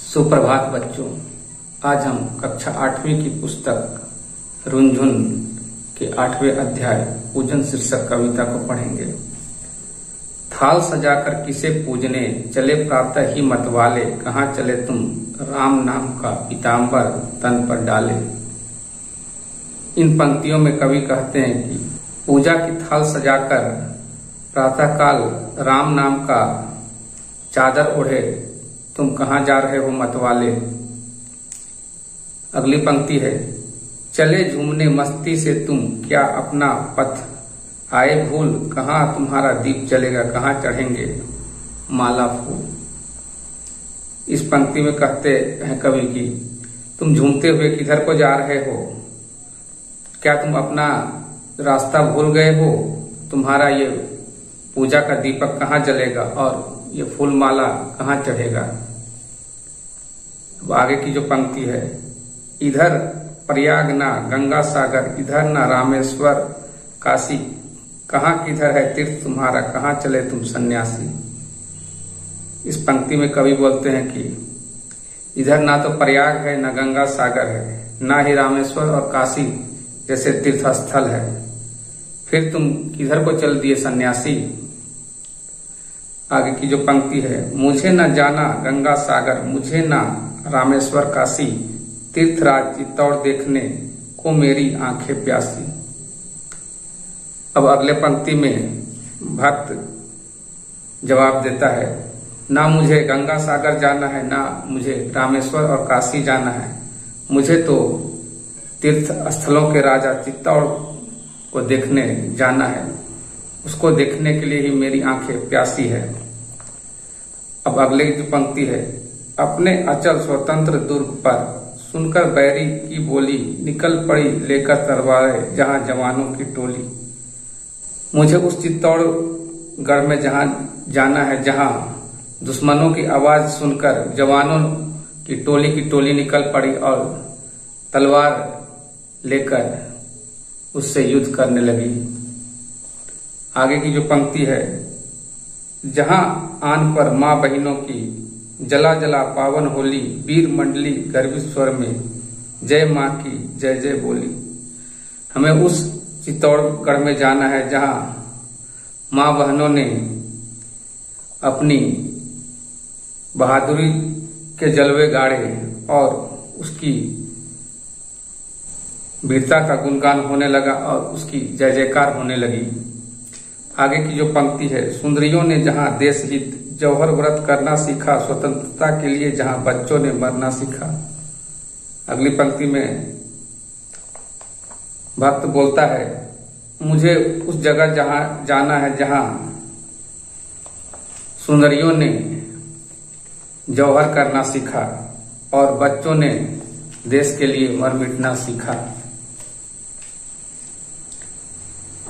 सुप्रभात बच्चों। आज हम कक्षा 8वीं की पुस्तक रुनझुन के 8वें अध्याय पूजन शीर्षक कविता को पढ़ेंगे। थाल सजाकर किसे पूजने चले प्रातः ही मतवाले, कहाँ चले तुम राम नाम का पीताम्बर तन पर डाले। इन पंक्तियों में कवि कहते हैं कि पूजा की थाल सजाकर प्रातःकाल राम नाम का चादर ओढ़े तुम कहाँ जा रहे हो मतवाले। अगली पंक्ति है, चले झूमने मस्ती से तुम क्या अपना पथ आए भूल, कहाँ तुम्हारा दीप जलेगा कहाँ चढ़ेंगे माला फूल। इस पंक्ति में कहते हैं कवि की तुम झूमते हुए किधर को जा रहे हो, क्या तुम अपना रास्ता भूल गए हो, तुम्हारा ये पूजा का दीपक कहाँ जलेगा और ये फूल माला कहाँ चढ़ेगा। अब आगे की जो पंक्ति है, इधर प्रयाग ना गंगा सागर, इधर ना रामेश्वर काशी, कहाँ किधर है तीर्थ तुम्हारा, कहाँ चले तुम सन्यासी। इस पंक्ति में कवि बोलते हैं कि इधर ना तो प्रयाग है, ना गंगा सागर है, ना ही रामेश्वर और काशी जैसे तीर्थ स्थल है, फिर तुम किधर को चल दिए सन्यासी। आगे की जो पंक्ति है, मुझे न जाना गंगा सागर, मुझे न रामेश्वर काशी, तीर्थराज चित्तौड़ देखने को मेरी आंखें प्यासी। अब अगले पंक्ति में भक्त जवाब देता है, ना मुझे गंगा सागर जाना है, ना मुझे रामेश्वर और काशी जाना है, मुझे तो तीर्थ स्थलों के राजा चित्तौड़ को देखने जाना है, उसको देखने के लिए ही मेरी आंखें प्यासी है। अब अगले जो पंक्ति है, अपने अचल स्वतंत्र दुर्ग पर सुनकर बैरी की बोली, निकल पड़ी लेकर तलवारें जहां जवानों की टोली। मुझे उस चित्तौड़गढ़ में जहां जाना है जहां दुश्मनों की आवाज सुनकर जवानों की टोली निकल पड़ी और तलवार लेकर उससे युद्ध करने लगी। आगे की जो पंक्ति है, जहां आन पर माँ बहनों की जला जला पावन होली, वीर मंडली गर्वित स्वर में जय माँ की जय जय बोली। हमें उस चित्तौड़गढ़ में जाना है जहां माँ बहनों ने अपनी बहादुरी के जलवे गाड़े और उसकी वीरता का गुणगान होने लगा और उसकी जय जयकार होने लगी। आगे की जो पंक्ति है, सुंदरियों ने जहां देश हित जौहर व्रत करना सीखा, स्वतंत्रता के लिए जहां बच्चों ने मरना सीखा। अगली पंक्ति में भक्त बोलता है, मुझे उस जगह जहां जाना है जहां सुंदरियों ने जौहर करना सीखा और बच्चों ने देश के लिए मर मिटना सीखा।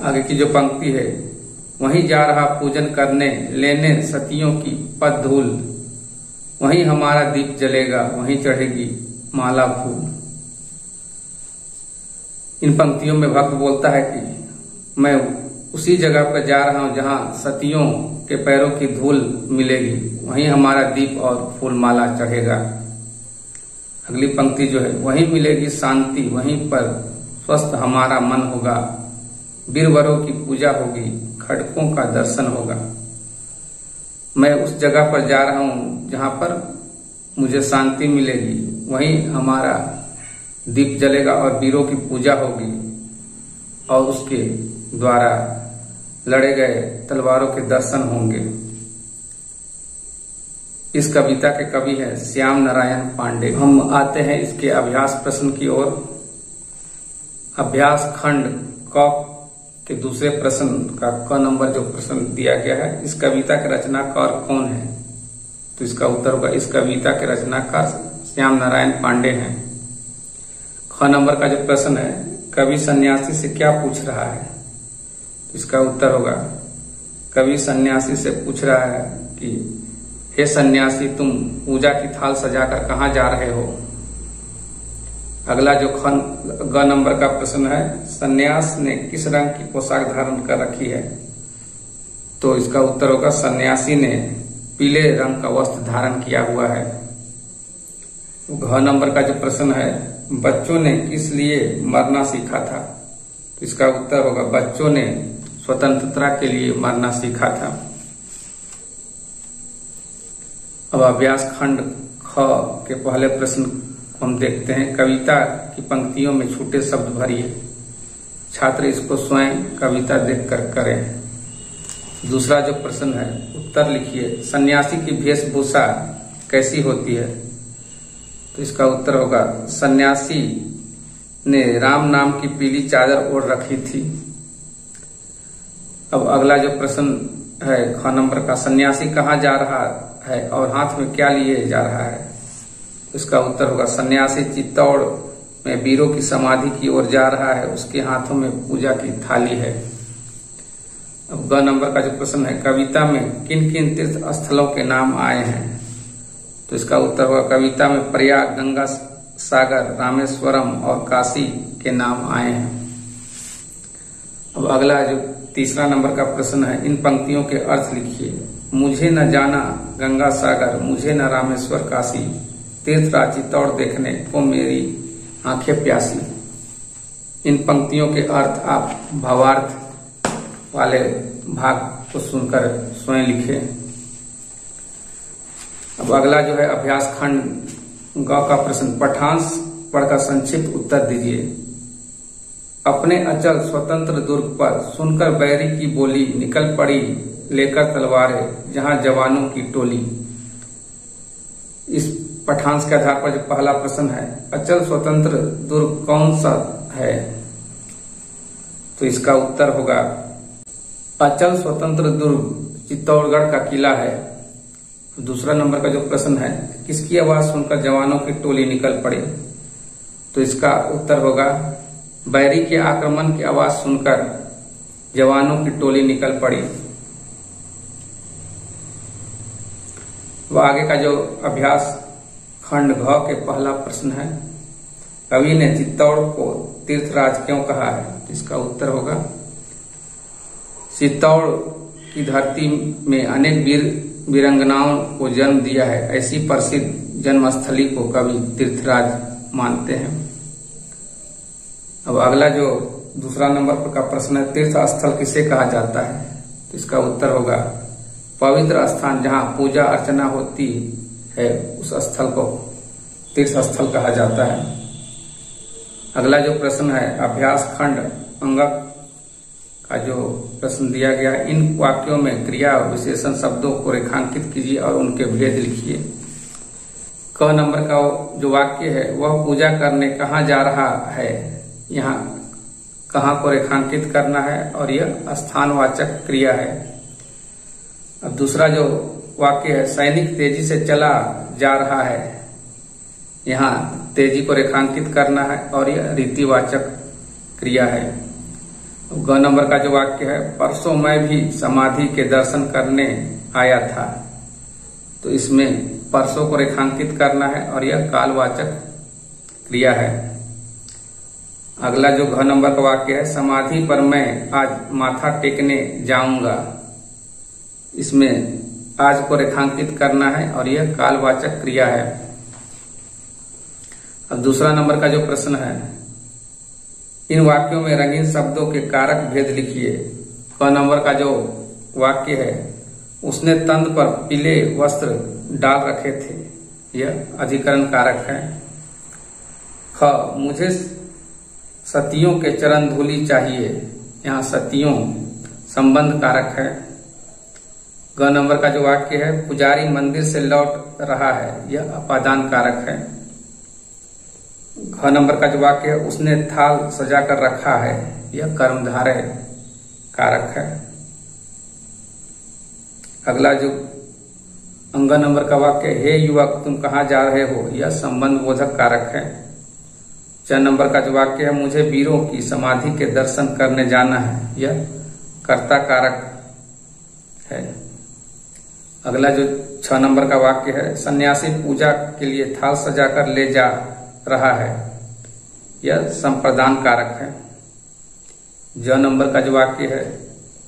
आगे की जो पंक्ति है, वहीं जा रहा पूजन करने लेने सतियों की पद धूल, वहीं हमारा दीप जलेगा वहीं चढ़ेगी माला फूल। इन पंक्तियों में भक्त बोलता है कि मैं उसी जगह पर जा रहा हूं जहां सतियों के पैरों की धूल मिलेगी, वहीं हमारा दीप और फूल माला चढ़ेगा। अगली पंक्ति जो है, वहीं मिलेगी शांति, वहीं पर स्वस्थ हमारा मन होगा, वीरवरों की पूजा होगी, खड़कों का दर्शन होगा। मैं उस जगह पर जा रहा हूं जहां पर मुझे शांति मिलेगी, वहीं हमारा दीप जलेगा और वीरों की पूजा होगी और उसके द्वारा लड़े गए तलवारों के दर्शन होंगे। इस कविता के कवि हैं श्याम नारायण पांडे। हम आते हैं इसके अभ्यास प्रश्न की ओर। अभ्यास खंड क के दूसरे प्रश्न का क नंबर जो प्रश्न दिया गया है, इस कविता के रचनाकार कौन है, तो इसका उत्तर होगा इस कविता के रचनाकार श्याम नारायण पांडे हैं। ख नंबर का जो प्रश्न है, कवि सन्यासी से क्या पूछ रहा है, तो इसका उत्तर होगा कवि सन्यासी से पूछ रहा है कि हे सन्यासी, तुम पूजा की थाल सजाकर कहाँ जा रहे हो। अगला जो ग नंबर का प्रश्न है, सन्यास ने किस रंग की पोशाक धारण कर रखी है, तो इसका उत्तर होगा सन्यासी ने पीले रंग का वस्त्र धारण किया हुआ है। घ नंबर का जो प्रश्न है, बच्चों ने किस लिए मरना सीखा था? तो इसका उत्तर होगा बच्चों ने स्वतंत्रता के लिए मरना सीखा था। अब अभ्यास खंड ख के पहले प्रश्न को हम देखते हैं। कविता की पंक्तियों में छूटे शब्द भरिए। छात्र इसको स्वयं कविता देखकर करें। दूसरा जो प्रश्न है, उत्तर लिखिए। सन्यासी की वेशभूषा कैसी होती है? तो इसका उत्तर होगा सन्यासी ने राम नाम की पीली चादर ओढ़ रखी थी। अब अगला जो प्रश्न है ख नंबर का, सन्यासी कहाँ जा रहा है और हाथ में क्या लिए जा रहा है? इसका उत्तर होगा सन्यासी चित्तौड़ में वीरों की समाधि की ओर जा रहा है, उसके हाथों में पूजा की थाली है। अब ग नंबर का जो प्रश्न है, कविता में किन किन तीर्थ स्थलों के नाम आए हैं? तो इसका उत्तर होगा कविता में प्रयाग, गंगा सागर, रामेश्वरम और काशी के नाम आए हैं। अब अगला जो तीसरा नंबर का प्रश्न है, इन पंक्तियों के अर्थ लिखिए। मुझे न जाना गंगा सागर, मुझे न रामेश्वर काशी, तीर्थराज चित्तौड़ देखने को मेरी आंखें प्यासी। इन पंक्तियों के अर्थ आप भावार्थ वाले भाग को सुनकर स्वयं लिखें। अब अगला जो है अभ्यास खंड ग का प्रश्न, पठांश पढ़कर संक्षिप्त उत्तर दीजिए। अपने अचल स्वतंत्र दुर्ग पर सुनकर बैरी की बोली, निकल पड़ी लेकर तलवारें जहां जवानों की टोली। इस पठांश के आधार पर जो पहला प्रश्न है, अचल स्वतंत्र दुर्ग कौन सा है? तो इसका उत्तर होगा अचल स्वतंत्र दुर्ग चित्तौड़गढ़ का किला है। दूसरा नंबर का जो प्रश्न है, किसकी आवाज सुनकर जवानों की टोली निकल पड़ी? तो इसका उत्तर होगा बैरी के आक्रमण की आवाज सुनकर जवानों की टोली निकल पड़ी। वह आगे का जो अभ्यास खंड घ के पहला प्रश्न है, कवि ने चित्तौड़ को तीर्थराज क्यों कहा है? इसका उत्तर होगा चित्तौड़ की धरती में अनेक वीर वीरंगनाओं को जन्म दिया है, ऐसी प्रसिद्ध जन्मस्थली को कवि तीर्थराज मानते हैं। अब अगला जो दूसरा नंबर का प्रश्न है, तीर्थ स्थल किसे कहा जाता है? तो इसका उत्तर होगा पवित्र स्थान जहां पूजा अर्चना होती है, उस स्थल को तीर्थ स्थल कहा जाता है। अगला जो प्रश्न है अभ्यास खंड अंगक का जो प्रश्न दिया गया, इन वाक्यों में क्रिया विशेषण शब्दों को रेखांकित कीजिए और उनके भेद लिखिए। क नंबर का जो वाक्य है, वह पूजा करने कहाँ जा रहा है, यहाँ कहाँ को रेखांकित करना है और यह स्थानवाचक क्रिया है। अब दूसरा जो वाक्य है, सैनिक तेजी से चला जा रहा है, यहाँ तेजी को रेखांकित करना है और यह रीतिवाचक क्रिया है। ग नंबर का जो वाक्य है, परसों मैं भी समाधि के दर्शन करने आया था, तो इसमें परसों को रेखांकित करना है और यह कालवाचक क्रिया है। अगला जो घ नंबर का वाक्य है, समाधि पर मैं आज माथा टेकने जाऊंगा, इसमें आज को रेखांकित करना है और यह कालवाचक क्रिया है। अब दूसरा नंबर का जो प्रश्न है, इन वाक्यों में रंगीन शब्दों के कारक भेद लिखिए। क नंबर का जो वाक्य है, उसने तंद पर पीले वस्त्र डाल रखे थे, यह अधिकरण कारक है। ख मुझे सतियों के चरण धूलि चाहिए, यहाँ सतियों संबंध कारक है। ग नंबर का जो वाक्य है, पुजारी मंदिर से लौट रहा है, यह अपादान कारक है। घ नंबर का जो वाक्य है, उसने थाल सजा कर रखा है, यह कर्मधारय कारक है। अगला जो अंग नंबर का वाक्य, हे युवक तुम कहाँ जा रहे हो, यह संबंध बोधक कारक है। च नंबर का जो वाक्य है, मुझे वीरों की समाधि के दर्शन करने जाना है, यह कर्ता कारक है। अगला जो 6 नंबर का वाक्य है, सन्यासी पूजा के लिए थाल सजाकर ले जा रहा है, यह संप्रदान कारक है। ज नंबर का जो वाक्य है,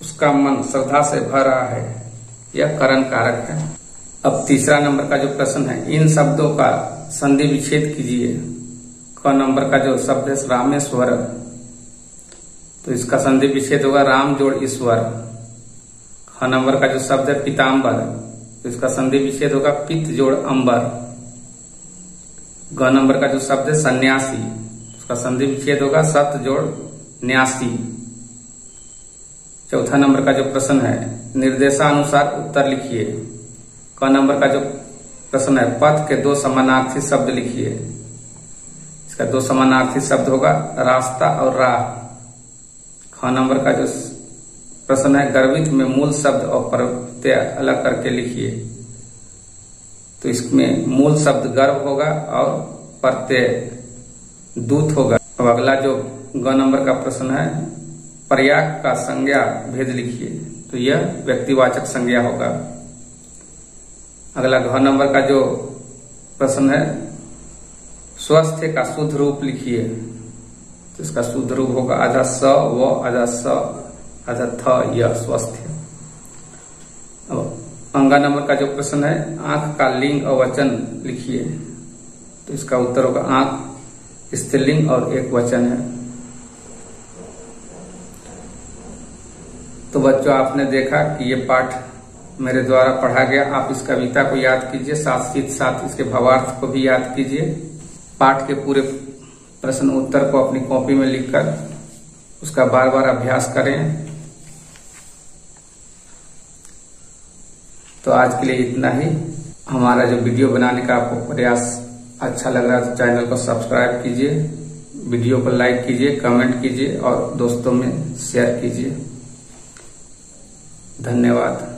उसका मन श्रद्धा से भर रहा है, यह करण कारक है। अब तीसरा नंबर का जो प्रश्न है, इन शब्दों का संधि विच्छेद कीजिए। क नंबर का जो शब्द है रामेश्वर, तो इसका संधि विच्छेद होगा राम जोड़ ईश्वर। ख नंबर का जो शब्द है पीताम्बर, तो इसका संधि विच्छेद होगा पित्त जोड़ अंबर। ग नंबर का जो शब्द है सन्यासी, उसका संधि विच्छेद होगा सत जोड़ न्यासी। चौथा नंबर का जो प्रश्न है, निर्देशानुसार उत्तर लिखिए। क नंबर का जो प्रश्न है, पथ के दो समानार्थी शब्द लिखिए। इसका दो समानार्थी शब्द होगा रास्ता और राह। ख नंबर का जो प्रश्न है, गर्भित में मूल शब्द और प्रत्यय अलग करके लिखिए। तो इसमें मूल शब्द गर्भ होगा और प्रत्यय दूत होगा। अब अगला जो ग नंबर का प्रश्न है, पर्याय का संज्ञा भेद लिखिए। तो यह व्यक्तिवाचक संज्ञा होगा। अगला घ नंबर का जो प्रश्न है, स्वस्थ का शुद्ध रूप लिखिए। तो इसका शुद्ध रूप होगा आधा स व आधा स आधा थ य स्वस्थ। अब अंगा नंबर का जो प्रश्न है, आंख का लिंग और वचन लिखिए। तो इसका उत्तर होगा आंख स्त्रीलिंग और एक वचन है। तो बच्चों, आपने देखा कि ये पाठ मेरे द्वारा पढ़ा गया। आप इस कविता को याद कीजिए, साथ ही साथ इसके भावार्थ को भी याद कीजिए। पाठ के पूरे प्रश्न उत्तर को अपनी कॉपी में लिखकर उसका बार बार अभ्यास करें। तो आज के लिए इतना ही। हमारा जो वीडियो बनाने का आपको प्रयास अच्छा लग रहा है तो चैनल को सब्सक्राइब कीजिए, वीडियो को लाइक कीजिए, कमेंट कीजिए और दोस्तों में शेयर कीजिए। धन्यवाद।